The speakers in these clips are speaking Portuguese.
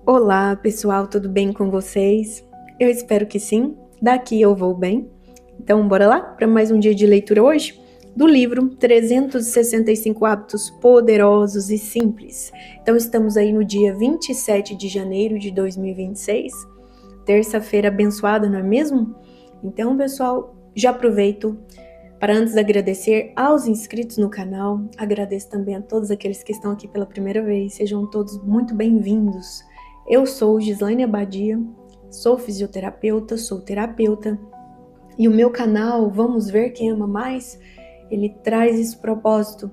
Olá, pessoal, tudo bem com vocês? Eu espero que sim. Daqui eu vou bem. Então, bora lá para mais um dia de leitura hoje do livro 365 Hábitos Poderosos e Simples. Então, estamos aí no dia 27 de janeiro de 2026, terça-feira abençoada, não é mesmo? Então, pessoal, já aproveito para antes agradecer aos inscritos no canal, agradeço também a todos aqueles que estão aqui pela primeira vez, sejam todos muito bem-vindos. Eu sou Gislaine Abadia, sou fisioterapeuta, sou terapeuta, e o meu canal, Vamos Ver Quem Ama Mais, ele traz esse propósito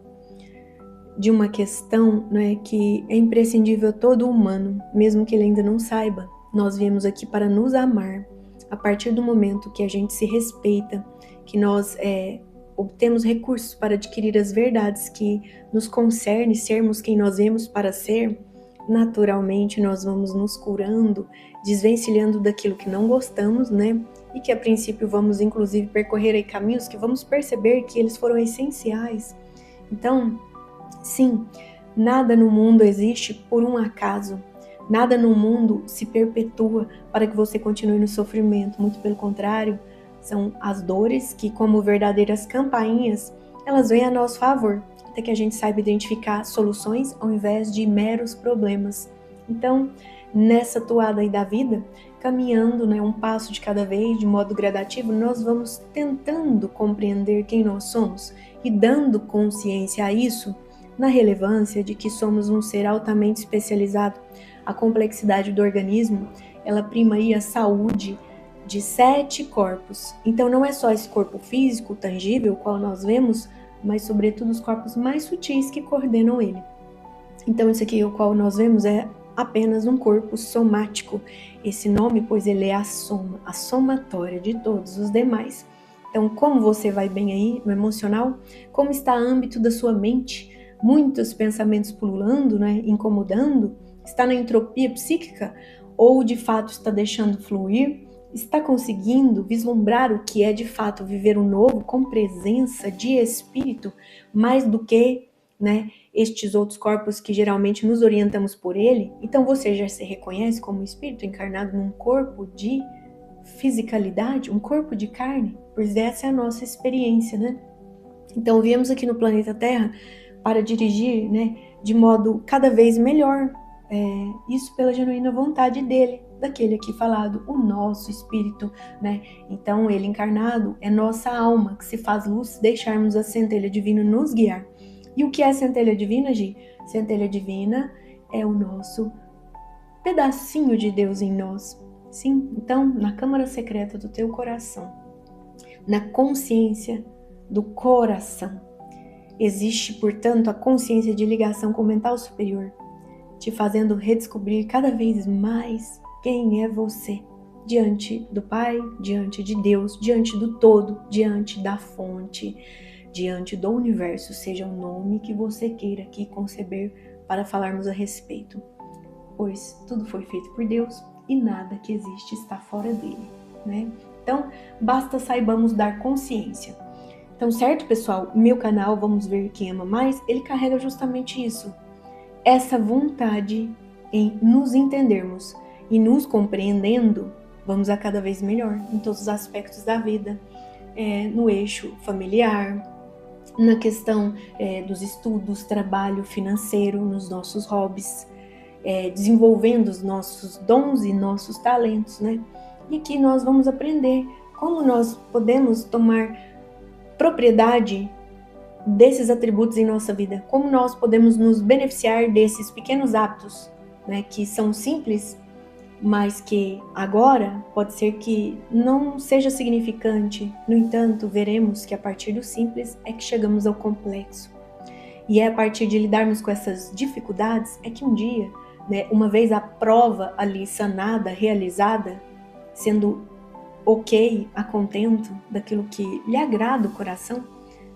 de uma questão, né, que é imprescindível a todo humano, mesmo que ele ainda não saiba. Nós viemos aqui para nos amar. A partir do momento que a gente se respeita, que nós obtemos recursos para adquirir as verdades que nos concerne sermos quem nós viemos para ser, naturalmente nós vamos nos curando, desvencilhando daquilo que não gostamos, né? E que a princípio vamos inclusive percorrer aí caminhos que vamos perceber que eles foram essenciais. Então, sim, nada no mundo existe por um acaso. Nada no mundo se perpetua para que você continue no sofrimento. Muito pelo contrário, são as dores que, como verdadeiras campainhas, elas vêm a nosso favor, até que a gente saiba identificar soluções ao invés de meros problemas. Então, nessa toada aí da vida, caminhando, né, um passo de cada vez, de modo gradativo, nós vamos tentando compreender quem nós somos e dando consciência a isso, na relevância de que somos um ser altamente especializado. A complexidade do organismo, ela prima aí a saúde de 7 corpos. Então não é só esse corpo físico, tangível, o qual nós vemos, mas sobretudo os corpos mais sutis que coordenam ele. Então isso aqui, o qual nós vemos, é apenas um corpo somático. Esse nome, pois ele é a soma, a somatória de todos os demais. Então, como você vai bem aí no emocional? Como está o âmbito da sua mente? Muitos pensamentos pululando, né, incomodando? Está na entropia psíquica? Ou de fato está deixando fluir? Está conseguindo vislumbrar o que é de fato viver o novo com presença de espírito, mais do que, né, estes outros corpos que geralmente nos orientamos por ele? Então você já se reconhece como espírito encarnado num corpo de fisicalidade, um corpo de carne? Pois essa é a nossa experiência, né? Então viemos aqui no planeta Terra para dirigir, né, de modo cada vez melhor, isso pela genuína vontade dele, daquele aqui falado, o nosso espírito, né? Então ele encarnado é nossa alma que se faz luz se deixarmos a centelha divina nos guiar. E o que é centelha divina, Gi? Centelha divina é o nosso pedacinho de Deus em nós. Sim, então na câmara secreta do teu coração, na consciência do coração, existe, portanto, a consciência de ligação com o mental superior, te fazendo redescobrir cada vez mais quem é você, diante do Pai, diante de Deus, diante do todo, diante da fonte, diante do universo, seja o nome que você queira aqui conceber para falarmos a respeito. Pois tudo foi feito por Deus e nada que existe está fora dele, né? Então, basta saibamos dar consciência. Então, certo, pessoal? Meu canal, Vamos Ver Quem Ama Mais, ele carrega justamente isso. Essa vontade em nos entendermos e nos compreendendo, vamos a cada vez melhor em todos os aspectos da vida, no eixo familiar, na questão dos estudos, trabalho financeiro, nos nossos hobbies, desenvolvendo os nossos dons e nossos talentos, né? E aqui nós vamos aprender como nós podemos tomar propriedade desses atributos em nossa vida, como nós podemos nos beneficiar desses pequenos hábitos, né, que são simples, mas que agora pode ser que não seja significante. No entanto, veremos que a partir do simples é que chegamos ao complexo. E é a partir de lidarmos com essas dificuldades é que um dia, né, uma vez a prova ali sanada, realizada, sendo ok, a contento daquilo que lhe agrada o coração,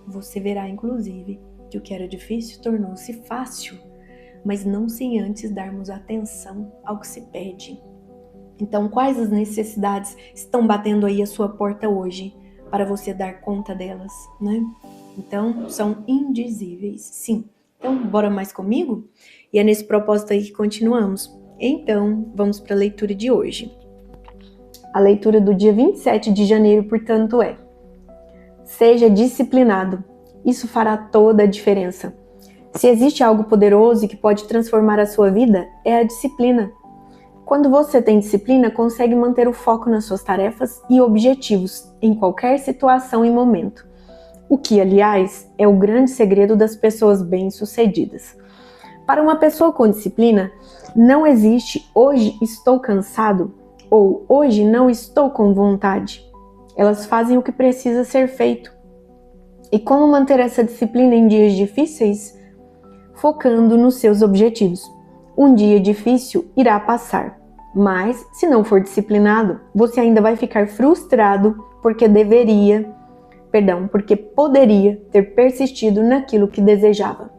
você verá, inclusive, que o que era difícil tornou-se fácil, mas não sem antes darmos atenção ao que se pede. Então, quais as necessidades estão batendo aí a sua porta hoje para você dar conta delas, né? Então, são indizíveis, sim. Então, bora mais comigo? E é nesse propósito aí que continuamos. Então, vamos para a leitura de hoje. A leitura do dia 27 de janeiro, portanto, é: seja disciplinado. Isso fará toda a diferença. Se existe algo poderoso e que pode transformar a sua vida, é a disciplina. Quando você tem disciplina, consegue manter o foco nas suas tarefas e objetivos em qualquer situação e momento. O que, aliás, é o grande segredo das pessoas bem-sucedidas. Para uma pessoa com disciplina, não existe hoje estou cansado ou hoje não estou com vontade. Elas fazem o que precisa ser feito. E como manter essa disciplina em dias difíceis? Focando nos seus objetivos. Um dia difícil irá passar, mas se não for disciplinado, você ainda vai ficar frustrado porque poderia ter persistido naquilo que desejava.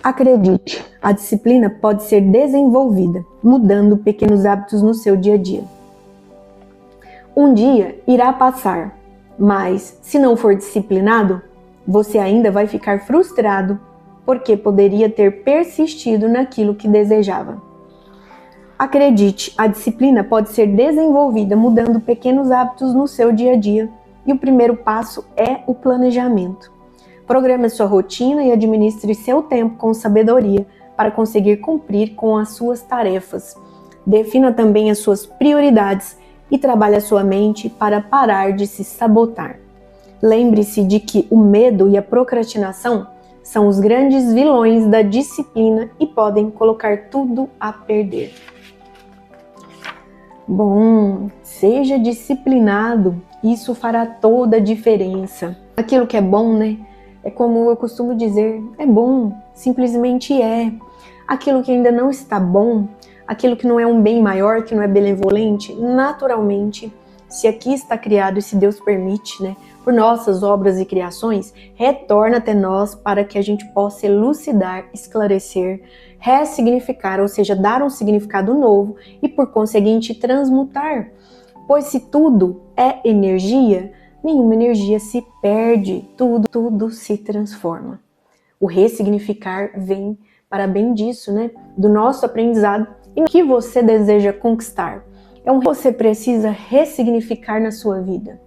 Acredite, a disciplina pode ser desenvolvida, mudando pequenos hábitos no seu dia a dia. Um dia irá passar, mas se não for disciplinado, você ainda vai ficar frustrado porque poderia ter persistido naquilo que desejava. Acredite, a disciplina pode ser desenvolvida mudando pequenos hábitos no seu dia a dia, e o primeiro passo é o planejamento. Programe sua rotina e administre seu tempo com sabedoria para conseguir cumprir com as suas tarefas. Defina também as suas prioridades e trabalhe a sua mente para parar de se sabotar. Lembre-se de que o medo e a procrastinação são os grandes vilões da disciplina e podem colocar tudo a perder. Bom, seja disciplinado, isso fará toda a diferença. Aquilo que é bom, né? É como eu costumo dizer, é bom, simplesmente é. Aquilo que ainda não está bom, aquilo que não é um bem maior, que não é benevolente, naturalmente, se aqui está criado e se Deus permite, né, por nossas obras e criações, retorna até nós para que a gente possa elucidar, esclarecer, ressignificar, ou seja, dar um significado novo e, por conseguinte, transmutar. Pois se tudo é energia, nenhuma energia se perde, tudo se transforma. O ressignificar vem para bem disso, né? Do nosso aprendizado e no que você deseja conquistar. É o que você precisa ressignificar na sua vida.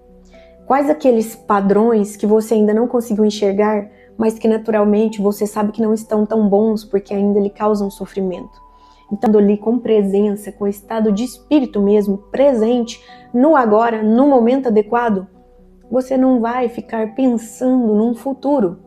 Quais aqueles padrões que você ainda não conseguiu enxergar, mas que naturalmente você sabe que não estão tão bons porque ainda lhe causam sofrimento? Então, ali com presença, com estado de espírito mesmo, presente, no agora, no momento adequado, você não vai ficar pensando num futuro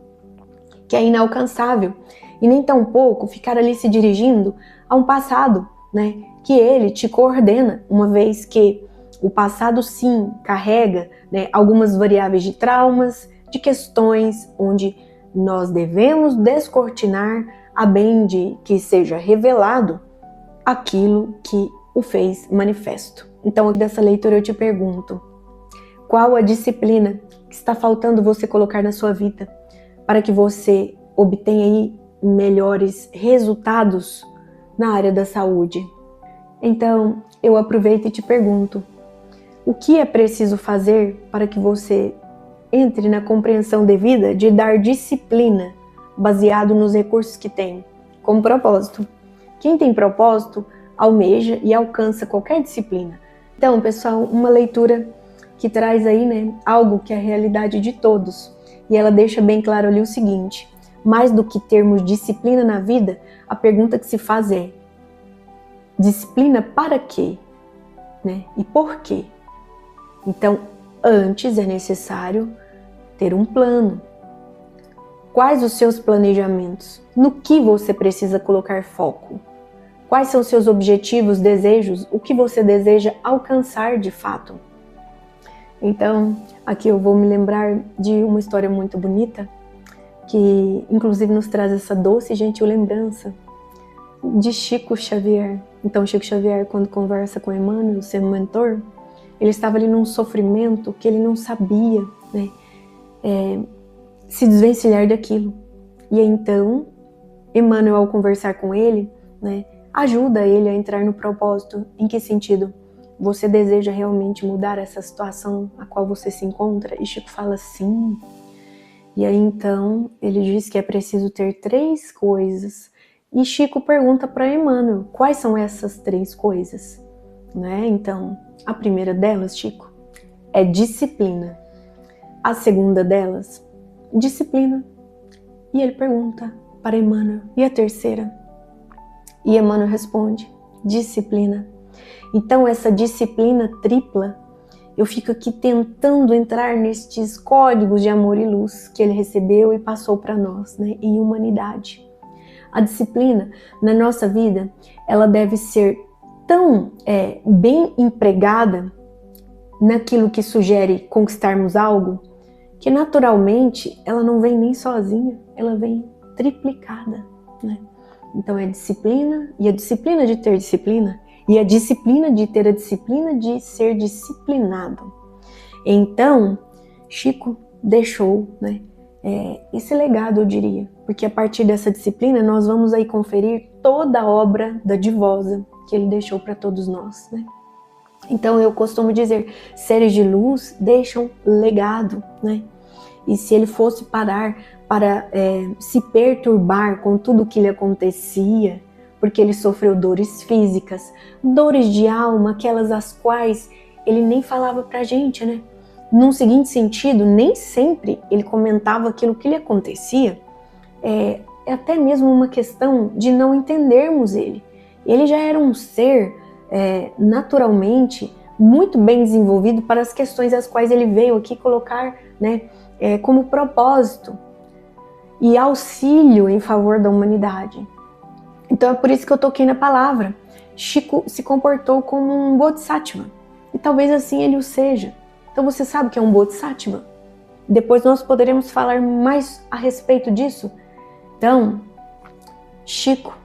que é inalcançável e nem tampouco ficar ali se dirigindo a um passado, né, que ele te coordena, uma vez que o passado sim carrega, né, algumas variáveis de traumas, de questões onde nós devemos descortinar a bem de que seja revelado aquilo que o fez manifesto. Então, dessa leitura eu te pergunto, qual a disciplina que está faltando você colocar na sua vida para que você obtenha aí melhores resultados na área da saúde? Então, eu aproveito e te pergunto, o que é preciso fazer para que você entre na compreensão devida de dar disciplina baseado nos recursos que tem, com propósito? Quem tem propósito almeja e alcança qualquer disciplina. Então, pessoal, uma leitura que traz aí, né, algo que é a realidade de todos. E ela deixa bem claro ali o seguinte: mais do que termos disciplina na vida, a pergunta que se faz é: disciplina para quê? Né? E por quê? Então, antes é necessário ter um plano. Quais os seus planejamentos? No que você precisa colocar foco? Quais são seus objetivos, desejos? O que você deseja alcançar de fato? Então, aqui eu vou me lembrar de uma história muito bonita, que inclusive nos traz essa doce e gentil lembrança de Chico Xavier. Então, Chico Xavier, quando conversa com Emmanuel, seu mentor, ele estava ali num sofrimento que ele não sabia, né, se desvencilhar daquilo. E então, Emmanuel, ao conversar com ele, né, ajuda ele a entrar no propósito. Em que sentido? Você deseja realmente mudar essa situação a qual você se encontra? E Chico fala sim. E aí então ele diz que é preciso ter 3 coisas E Chico pergunta para Emmanuel, quais são essas 3 coisas? Né? Então, a primeira delas, Chico, é disciplina. A segunda delas, disciplina. E ele pergunta para Emmanuel, e a terceira? E Emmanuel responde, disciplina. Então, essa disciplina tripla, eu fico aqui tentando entrar nestes códigos de amor e luz que ele recebeu e passou para nós, né, em humanidade. A disciplina, na nossa vida, ela deve ser tão bem empregada naquilo que sugere conquistarmos algo, que naturalmente ela não vem nem sozinha, ela vem triplicada, né? Então é disciplina, e a disciplina de ter disciplina, e a disciplina de ter a disciplina de ser disciplinado. Então, Chico deixou, né, esse legado, eu diria, porque a partir dessa disciplina nós vamos aí conferir toda a obra dadivosa que ele deixou para todos nós, né? Então eu costumo dizer, seres de luz deixam legado, né? E se ele fosse parar para se perturbar com tudo o que lhe acontecia, porque ele sofreu dores físicas, dores de alma, aquelas as quais ele nem falava pra gente, né? Num seguinte sentido, nem sempre ele comentava aquilo que lhe acontecia, é até mesmo uma questão de não entendermos ele. Ele já era um ser naturalmente muito bem desenvolvido para as questões às quais ele veio aqui colocar, né, como propósito e auxílio em favor da humanidade. Então é por isso que eu toquei na palavra. Chico se comportou como um Bodhisattva, e talvez assim ele o seja. Então você sabe o que é um Bodhisattva? Depois nós poderemos falar mais a respeito disso. Então, Chico,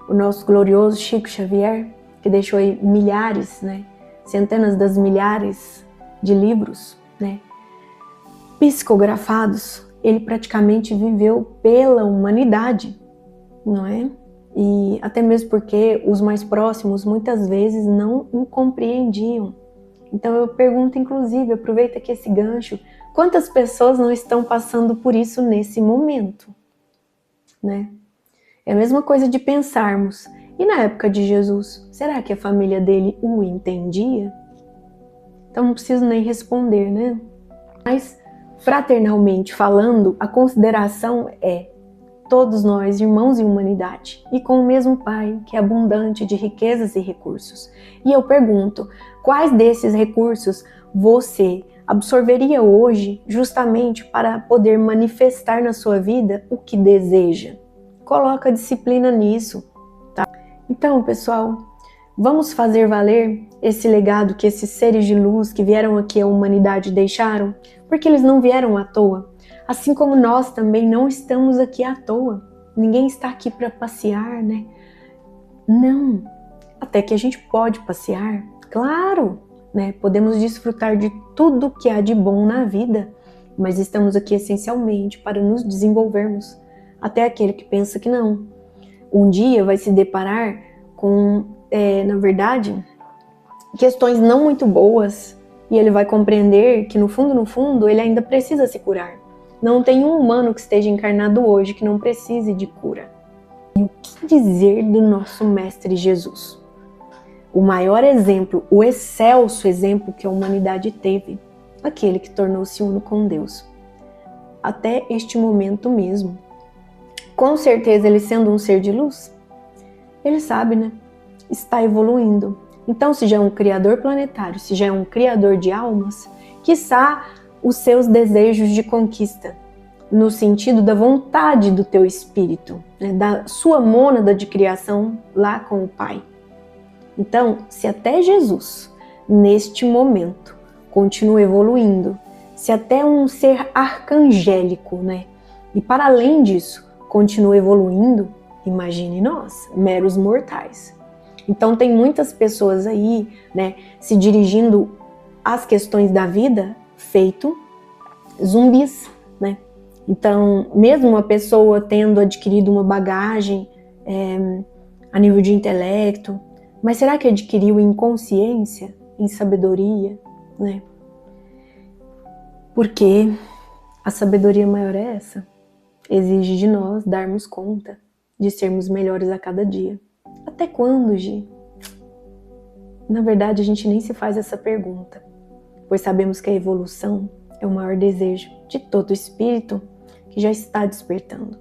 o nosso glorioso Chico Xavier, que deixou aí milhares, né, centenas das milhares de livros, né, psicografados, ele praticamente viveu pela humanidade, não é? E até mesmo porque os mais próximos muitas vezes não o compreendiam. Então eu pergunto, inclusive, aproveita aqui esse gancho, quantas pessoas não estão passando por isso nesse momento, né? É a mesma coisa de pensarmos, e na época de Jesus, será que a família dele o entendia? Então não preciso nem responder, né? Mas, fraternalmente falando, a consideração é todos nós, irmãos em humanidade, e com o mesmo Pai, que é abundante de riquezas e recursos. E eu pergunto, quais desses recursos você absorveria hoje justamente para poder manifestar na sua vida o que deseja? Coloca disciplina nisso, tá? Então, pessoal, vamos fazer valer esse legado que esses seres de luz que vieram aqui à humanidade deixaram, porque eles não vieram à toa. Assim como nós também não estamos aqui à toa. Ninguém está aqui para passear, né? Não. Até que a gente pode passear, claro, né? Podemos desfrutar de tudo que há de bom na vida, mas estamos aqui essencialmente para nos desenvolvermos. Até aquele que pensa que não. Um dia vai se deparar com, na verdade, questões não muito boas, e ele vai compreender que no fundo, ele ainda precisa se curar. Não tem um humano que esteja encarnado hoje que não precise de cura. E o que dizer do nosso Mestre Jesus? O maior exemplo, o excelso exemplo que a humanidade teve, aquele que tornou-se uno com Deus. Até este momento mesmo. Com certeza, ele sendo um ser de luz, ele sabe, né? Está evoluindo. Então, se já é um criador planetário, se já é um criador de almas, quiçá os seus desejos de conquista, no sentido da vontade do teu espírito, né? Da sua mônada de criação lá com o Pai. Então, se até Jesus, neste momento, continua evoluindo, se até um ser arcangélico, né? E para além disso, continua evoluindo, imagine nós, meros mortais. Então tem muitas pessoas aí, né, se dirigindo às questões da vida, feito zumbis, né? Então, mesmo uma pessoa tendo adquirido uma bagagem a nível de intelecto, mas será que adquiriu em consciência, em sabedoria, né? Porque a sabedoria maior é essa. Exige de nós darmos conta de sermos melhores a cada dia. Até quando, Gi? Na verdade, a gente nem se faz essa pergunta, pois sabemos que a evolução é o maior desejo de todo espírito que já está despertando.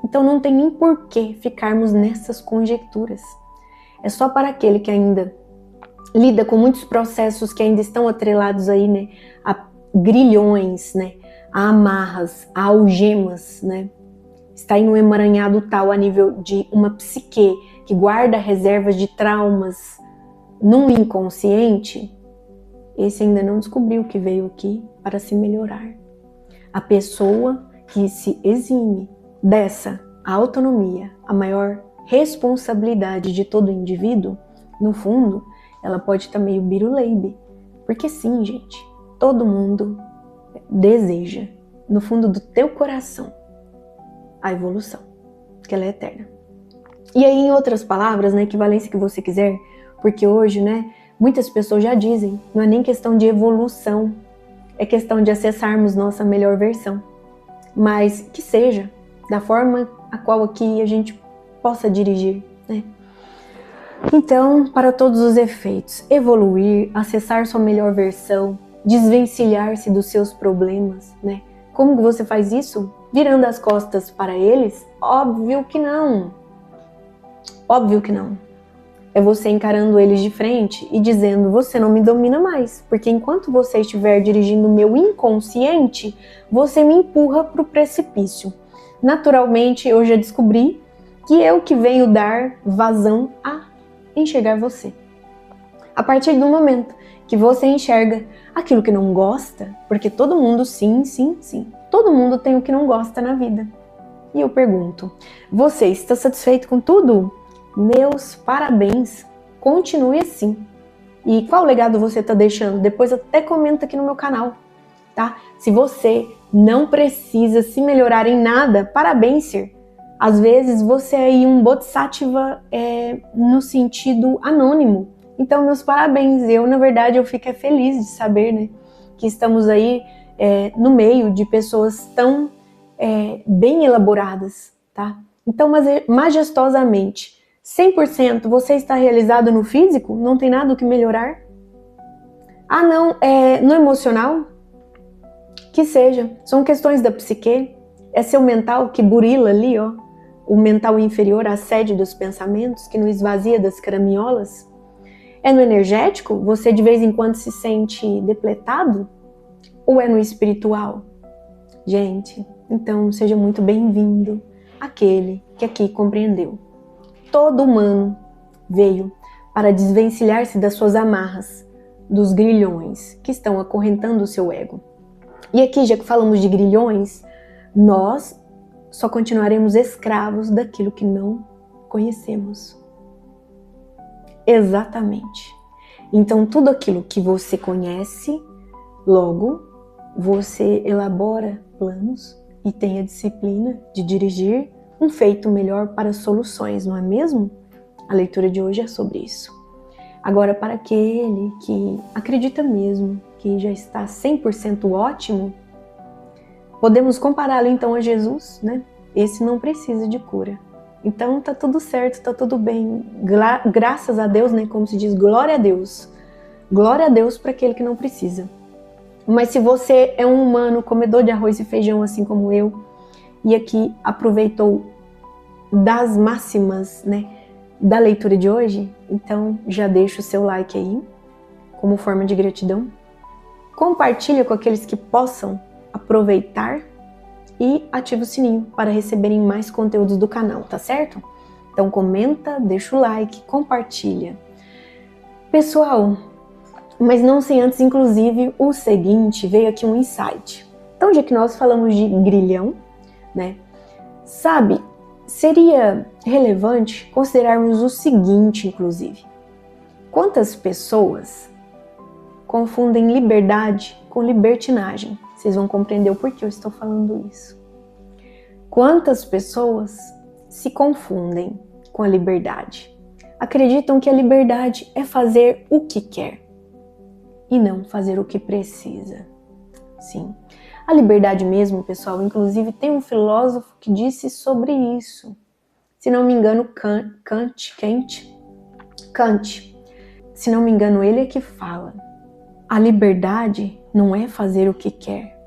Então não tem nem por que ficarmos nessas conjecturas. É só para aquele que ainda lida com muitos processos que ainda estão atrelados aí, né, a grilhões, né, a amarras, a algemas, né, está em um emaranhado tal a nível de uma psique que guarda reservas de traumas num inconsciente. Esse ainda não descobriu que veio aqui para se melhorar. A pessoa que se exime dessa autonomia, a maior responsabilidade de todo indivíduo, no fundo, ela pode estar meio biruleibe. Porque sim, gente, todo mundo deseja, no fundo do teu coração, a evolução, que ela é eterna. E aí, em outras palavras, na equivalência que você quiser, porque hoje, né, muitas pessoas já dizem, não é nem questão de evolução, é questão de acessarmos nossa melhor versão. Mas que seja da forma a qual aqui a gente possa dirigir, né? Então, para todos os efeitos, evoluir, acessar sua melhor versão, desvencilhar-se dos seus problemas, né? Como que você faz isso? Virando as costas para eles? Óbvio que não. Óbvio que não. É você encarando eles de frente e dizendo, você não me domina mais, porque enquanto você estiver dirigindo o meu inconsciente, você me empurra para o precipício. Naturalmente, eu já descobri que eu que venho dar vazão a enxergar você. A partir do momento que você enxerga aquilo que não gosta, porque todo mundo, sim, todo mundo tem o que não gosta na vida. E eu pergunto, você está satisfeito com tudo? Meus parabéns, continue assim. E qual legado você está deixando? Depois até comenta aqui no meu canal, tá? Se você não precisa se melhorar em nada, parabéns, Sir. Às vezes você é aí um bodhisattva no sentido anônimo. Então, meus parabéns. Eu, na verdade, eu fico feliz de saber, né, que estamos aí no meio de pessoas tão bem elaboradas, tá? Então, majestosamente, 100% você está realizado no físico? Não tem nada o que melhorar? Ah, não, no emocional? Que seja, são questões da psique, é seu mental que burila ali, ó, o mental inferior, a sede dos pensamentos, que nos esvazia das caraminholas. É no energético? Você de vez em quando se sente depletado? Ou é no espiritual? Gente, então seja muito bem-vindo aquele que aqui compreendeu. Todo humano veio para desvencilhar-se das suas amarras, dos grilhões que estão acorrentando o seu ego. E aqui, já que falamos de grilhões, nós só continuaremos escravos daquilo que não conhecemos. Exatamente. Então, tudo aquilo que você conhece, logo, você elabora planos e tem a disciplina de dirigir um feito melhor para soluções, não é mesmo? A leitura de hoje é sobre isso. Agora, para aquele que acredita mesmo que já está 100% ótimo, podemos compará-lo então a Jesus, né? Esse não precisa de cura. Então tá tudo certo, tá tudo bem. Graças a Deus, né? Como se diz, glória a Deus. Glória a Deus para aquele que não precisa. Mas se você é um humano comedor de arroz e feijão, assim como eu, e aqui aproveitou das máximas, né, da leitura de hoje, então já deixa o seu like aí, como forma de gratidão. Compartilha com aqueles que possam aproveitar e ativa o sininho para receberem mais conteúdos do canal, tá certo? Então comenta, deixa o like, compartilha. Pessoal, mas não sem antes, inclusive, o seguinte, veio aqui um insight. Então, já que nós falamos de grilhão, né, sabe, seria relevante considerarmos o seguinte, inclusive. Quantas pessoas confundem liberdade com libertinagem? Vocês vão compreender o porquê eu estou falando isso. Quantas pessoas se confundem com a liberdade? Acreditam que a liberdade é fazer o que quer e não fazer o que precisa. Sim. A liberdade mesmo, pessoal, inclusive tem um filósofo que disse sobre isso. se não me engano, Kant, se não me engano, ele é que fala: a liberdade não é fazer o que quer,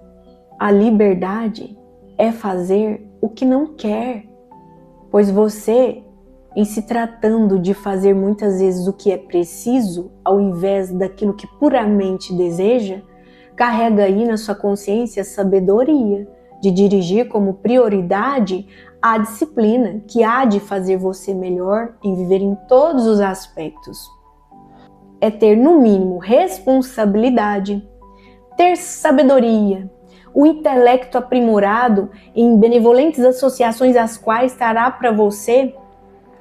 a liberdade é fazer o que não quer, pois você, em se tratando de fazer muitas vezes o que é preciso, ao invés daquilo que puramente deseja, carrega aí na sua consciência a sabedoria de dirigir como prioridade a disciplina que há de fazer você melhor em viver em todos os aspectos. É ter, no mínimo, responsabilidade, ter sabedoria, o intelecto aprimorado em benevolentes associações às quais trará para você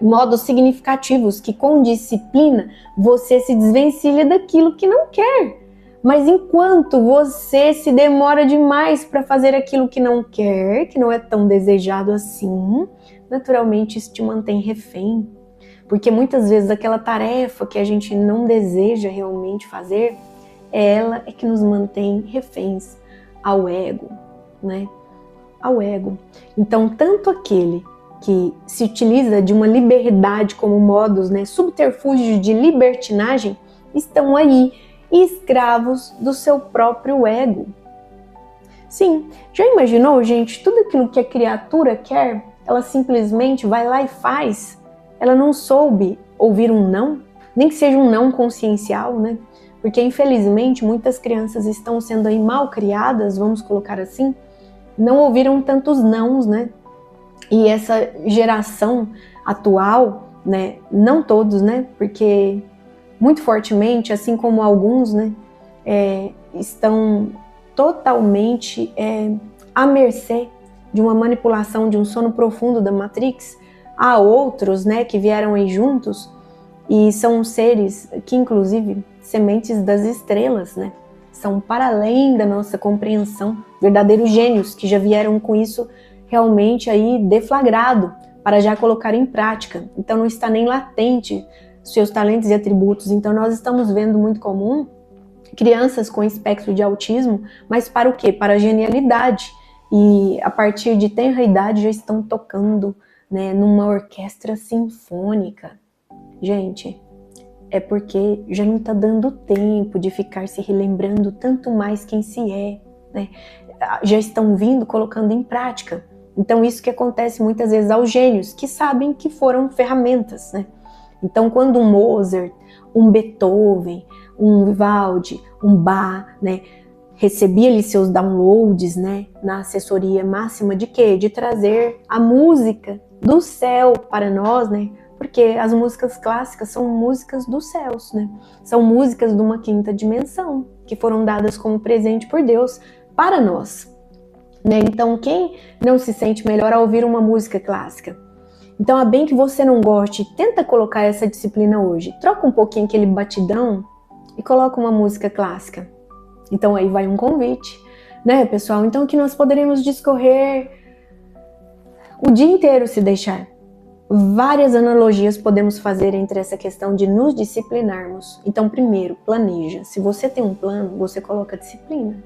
modos significativos que com disciplina você se desvencilha daquilo que não quer. Mas enquanto você se demora demais para fazer aquilo que não quer, que não é tão desejado assim, naturalmente isso te mantém refém. Porque muitas vezes aquela tarefa que a gente não deseja realmente fazer, ela é que nos mantém reféns ao ego, né? Ao ego. Então, tanto aquele que se utiliza de uma liberdade como modos, né, subterfúgios de libertinagem, estão aí escravos do seu próprio ego. Sim, já imaginou, gente, tudo aquilo que a criatura quer, ela simplesmente vai lá e faz. Ela não soube ouvir um não, nem que seja um não consciencial, né? Porque infelizmente muitas crianças estão sendo aí mal criadas, vamos colocar assim, não ouviram tantos nãos, né? E essa geração atual, né, não todos, né, porque muito fortemente, assim como alguns, né, estão totalmente à mercê de uma manipulação, de um sono profundo da Matrix. Há outros, né, que vieram aí juntos e são seres que, inclusive, sementes das estrelas, né, são para além da nossa compreensão, verdadeiros gênios que já vieram com isso realmente aí deflagrado para já colocar em prática. Então não está nem latente seus talentos e atributos. Então nós estamos vendo muito comum crianças com espectro de autismo, mas para o quê? Para a genialidade. E a partir de tenra idade já estão tocando, né, numa orquestra sinfônica. Gente, é porque já não está dando tempo de ficar se relembrando tanto mais quem se é, né? Já estão vindo colocando em prática. Então isso que acontece muitas vezes aos gênios, que sabem que foram ferramentas, né? Então quando um Mozart, um Beethoven, um Vivaldi, um Bach, né, recebia ali seus downloads, né, na assessoria máxima de quê? De trazer a música do céu para nós, né? Porque as músicas clássicas são músicas dos céus, né? São músicas de uma quinta dimensão, que foram dadas como presente por Deus para nós. Né? Então, quem não se sente melhor ao ouvir uma música clássica? Então, a bem que você não goste, tenta colocar essa disciplina hoje. Troca um pouquinho aquele batidão e coloca uma música clássica. Então, aí vai um convite, né, pessoal? Então, que nós poderemos discorrer o dia inteiro se deixar. Várias analogias podemos fazer entre essa questão de nos disciplinarmos. Então, primeiro, planeja. Se você tem um plano, você coloca disciplina.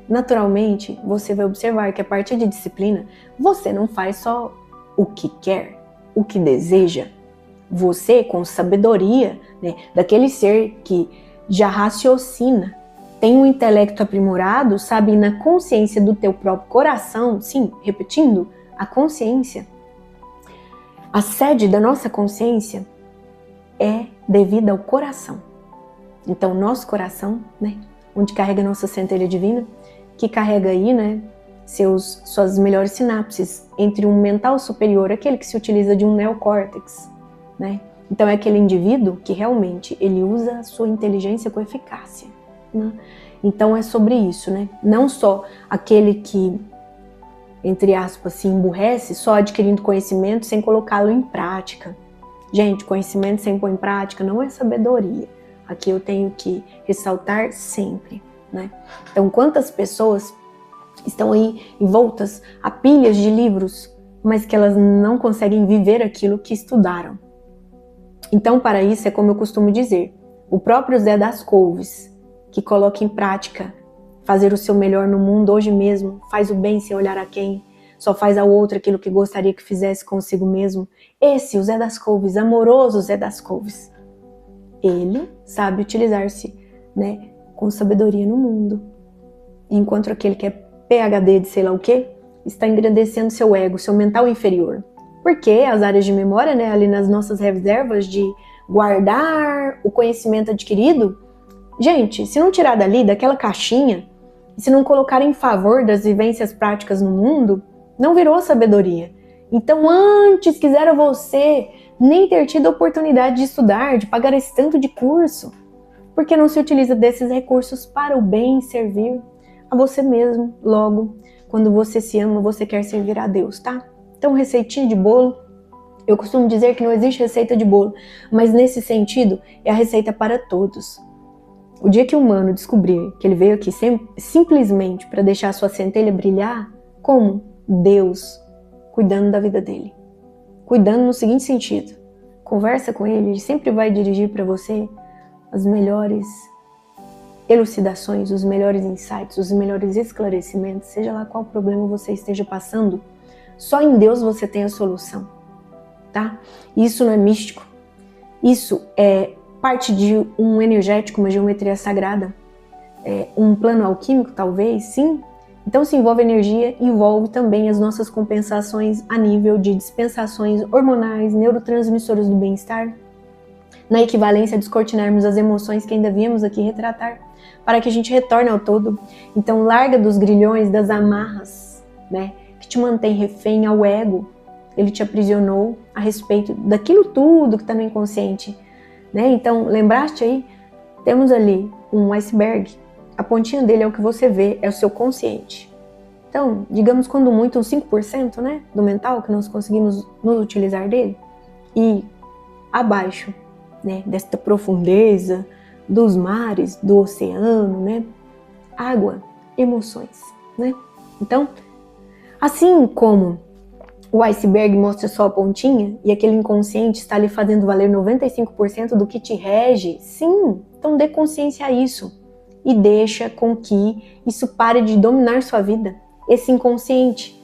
Naturalmente, você vai observar que a partir de disciplina, você não faz só o que quer, o que deseja. Você, com sabedoria, né, daquele ser que já raciocina, tem um intelecto aprimorado, sabe, na consciência do teu próprio coração, sim, repetindo, a consciência. A sede da nossa consciência é devida ao coração. Então, nosso coração, né, onde carrega a nossa centelha divina, que carrega aí, né, suas melhores sinapses entre um mental superior, aquele que se utiliza de um neocórtex, né? Então é aquele indivíduo que realmente ele usa a sua inteligência com eficácia, né? Então é sobre isso, né? Não só aquele que, entre aspas, se emburrece só adquirindo conhecimento sem colocá-lo em prática. Gente, conhecimento sem pôr em prática não é sabedoria. Aqui eu tenho que ressaltar sempre, né? Então, quantas pessoas estão aí envoltas a pilhas de livros, mas que elas não conseguem viver aquilo que estudaram. Então, para isso, é como eu costumo dizer, o próprio Zé das Couves, que coloca em prática fazer o seu melhor no mundo hoje mesmo, faz o bem sem olhar a quem, só faz ao outro aquilo que gostaria que fizesse consigo mesmo. Esse, o Zé das Couves, amoroso Zé das Couves, ele sabe utilizar-se, né, com sabedoria no mundo. Enquanto aquele que é PhD de sei lá o quê, está engrandecendo seu ego, seu mental inferior. Porque as áreas de memória, né, ali nas nossas reservas de guardar o conhecimento adquirido, gente, se não tirar dali, daquela caixinha, e se não colocar em favor das vivências práticas no mundo, não virou sabedoria. Então, antes quisera você nem ter tido a oportunidade de estudar, de pagar esse tanto de curso, porque não se utiliza desses recursos para o bem servir a você mesmo. Logo, quando você se ama, você quer servir a Deus, tá? Então, receitinha de bolo, eu costumo dizer que não existe receita de bolo, mas nesse sentido, é a receita para todos. O dia que o humano descobrir que ele veio aqui simplesmente para deixar a sua centelha brilhar, como? Deus, cuidando da vida dele. Cuidando no seguinte sentido: conversa com ele sempre vai dirigir para você as melhores elucidações, os melhores insights, os melhores esclarecimentos, seja lá qual problema você esteja passando, só em Deus você tem a solução, tá? Isso não é místico, isso é parte de um energético, uma geometria sagrada, um plano alquímico talvez, sim. Então se envolve energia, envolve também as nossas compensações a nível de dispensações hormonais, neurotransmissores do bem-estar, na equivalência a descortinarmos as emoções que ainda viemos aqui retratar, para que a gente retorne ao todo. Então larga dos grilhões, das amarras, né, que te mantém refém ao ego. Ele te aprisionou a respeito daquilo tudo que está no inconsciente, né? Então, lembraste aí? Temos ali um iceberg. A pontinha dele é o que você vê, é o seu consciente. Então, digamos quando muito uns 5%, né, do mental que nós conseguimos nos utilizar dele. E abaixo, né, desta profundeza, dos mares, do oceano, né, água, emoções, né? Então, assim como o iceberg mostra só a pontinha e aquele inconsciente está ali fazendo valer 95% do que te rege, sim, então dê consciência a isso e deixa com que isso pare de dominar sua vida. Esse inconsciente,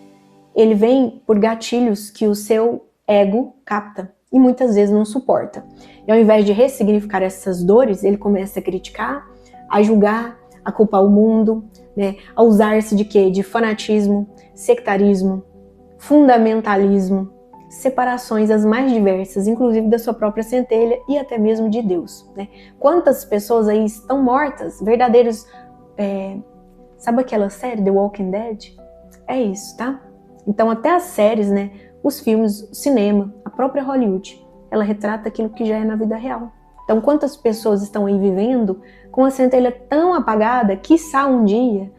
ele vem por gatilhos que o seu ego capta e muitas vezes não suporta. E ao invés de ressignificar essas dores, ele começa a criticar, a julgar, a culpar o mundo, né, a usar-se de quê? De fanatismo, sectarismo, fundamentalismo, separações as mais diversas, inclusive da sua própria centelha e até mesmo de Deus, né? Quantas pessoas aí estão mortas, verdadeiros... sabe aquela série The Walking Dead? É isso, tá? Então até as séries, né, os filmes, o cinema, a própria Hollywood, ela retrata aquilo que já é na vida real. Então quantas pessoas estão aí vivendo com a centelha tão apagada, quiçá um dia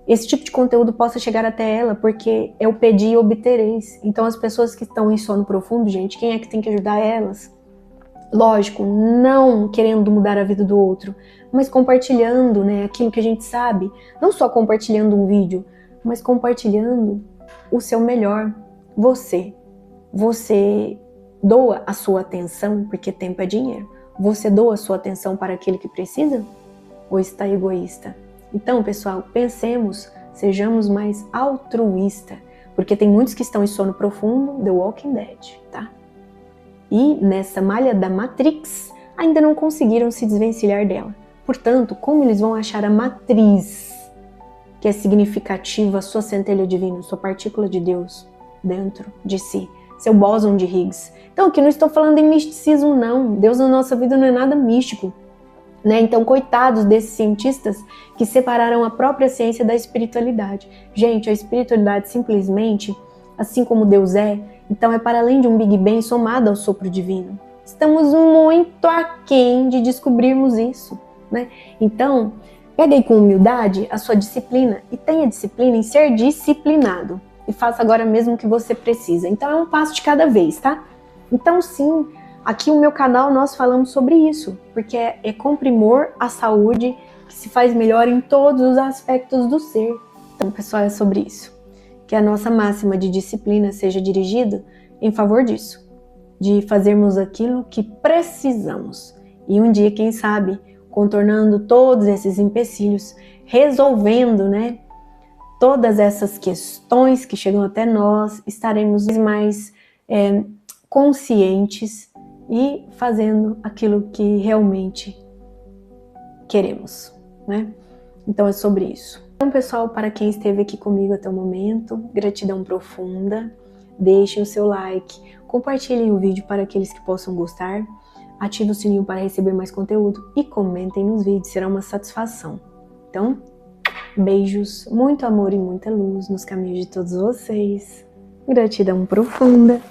esse tipo de conteúdo possa chegar até ela, porque é o pedir e obtereis. Então as pessoas que estão em sono profundo, gente, quem é que tem que ajudar elas? Lógico, não querendo mudar a vida do outro, mas compartilhando, né, aquilo que a gente sabe. Não só compartilhando um vídeo, mas compartilhando o seu melhor. Você doa a sua atenção, porque tempo é dinheiro. Você doa a sua atenção para aquele que precisa? Ou está egoísta? Então, pessoal, pensemos, sejamos mais altruístas, porque tem muitos que estão em sono profundo, The Walking Dead, tá? E nessa malha da Matrix, ainda não conseguiram se desvencilhar dela. Portanto, como eles vão achar a matriz, que é significativa, sua centelha divina, sua partícula de Deus dentro de si, seu bóson de Higgs? Então, aqui não estou falando em misticismo, não. Deus na nossa vida não é nada místico, né? Então, coitados desses cientistas que separaram a própria ciência da espiritualidade. Gente, a espiritualidade simplesmente, assim como Deus é, então é para além de um Big Bang somado ao sopro divino. Estamos muito aquém de descobrirmos isso, né? Então, pegue aí com humildade a sua disciplina e tenha disciplina em ser disciplinado. E faça agora mesmo o que você precisa. Então, é um passo de cada vez, tá? Então, sim, aqui no meu canal nós falamos sobre isso, porque é com primor a saúde que se faz melhor em todos os aspectos do ser. Então, pessoal, é sobre isso. Que a nossa máxima de disciplina seja dirigida em favor disso, de fazermos aquilo que precisamos. E um dia, quem sabe, contornando todos esses empecilhos, resolvendo, né, todas essas questões que chegam até nós, estaremos mais conscientes e fazendo aquilo que realmente queremos, né? Então é sobre isso. Então, pessoal, para quem esteve aqui comigo até o momento, gratidão profunda. Deixem o seu like, compartilhem o vídeo para aqueles que possam gostar, ative o sininho para receber mais conteúdo e comentem nos vídeos, será uma satisfação. Então, beijos, muito amor e muita luz nos caminhos de todos vocês. Gratidão profunda.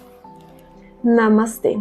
Namastê.